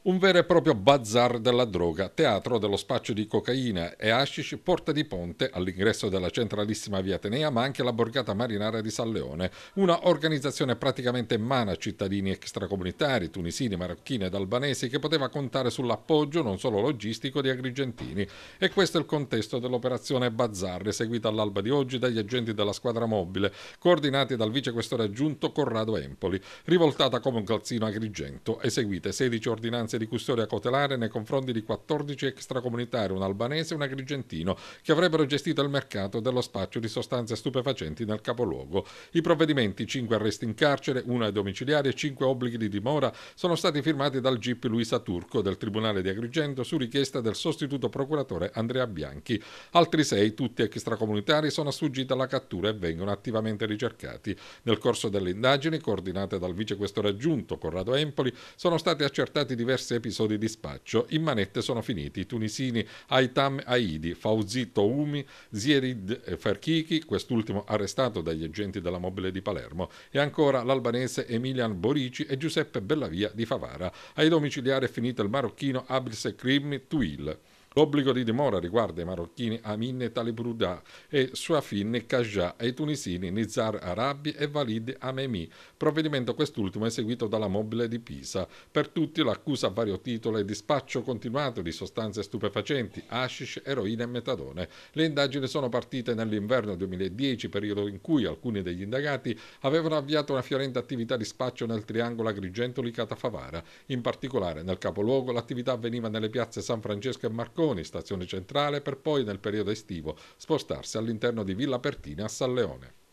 Un vero e proprio bazar della droga, teatro dello spaccio di cocaina e hashish, porta di ponte all'ingresso della centralissima via Atenea, ma anche la borgata marinara di San Leone, una organizzazione praticamente in mano a cittadini extracomunitari, tunisini, marocchini ed albanesi che poteva contare sull'appoggio non solo logistico di agrigentini. E questo è il contesto dell'operazione Bazar, eseguita all'alba di oggi dagli agenti della squadra mobile, coordinati dal vicequestore aggiunto Corrado Empoli, rivoltata come un calzino Agrigento, eseguite 16 ordinanze di custodia cautelare nei confronti di 14 extracomunitari, un albanese e un agrigentino, che avrebbero gestito il mercato dello spaccio di sostanze stupefacenti nel capoluogo. I provvedimenti, 5 arresti in carcere, 1 ai domiciliari e 5 obblighi di dimora, sono stati firmati dal GIP Luisa Turco del Tribunale di Agrigento su richiesta del sostituto procuratore Andrea Bianchi. Altri 6, tutti extracomunitari, sono sfuggiti alla cattura e vengono attivamente ricercati. Nel corso delle indagini, coordinate dal vicequestore aggiunto Corrado Empoli, sono stati accertati diversi episodi di spaccio. In manette sono finiti i tunisini Aitam Aidi, Fauzi Toumi, Zierid Ferchichi, quest'ultimo arrestato dagli agenti della mobile di Palermo, e ancora l'albanese Emilian Borici e Giuseppe Bellavia di Favara. Ai domiciliari è finito il marocchino Abris Krimi Tuil. L'obbligo di dimora riguarda i marocchini Amin Talibrouda e Suafin Kajah e i tunisini Nizar Arabi e Walid Amemi, provvedimento quest'ultimo eseguito dalla mobile di Pisa. Per tutti l'accusa a vario titolo è di spaccio continuato di sostanze stupefacenti, hashish, eroina e metadone. Le indagini sono partite nell'inverno 2010, periodo in cui alcuni degli indagati avevano avviato una fiorente attività di spaccio nel triangolo Agrigento-Licata-Favara. In particolare nel capoluogo l'attività avveniva nelle piazze San Francesco e Marconi, stazione centrale, per poi nel periodo estivo spostarsi all'interno di Villa Pertina a San Leone.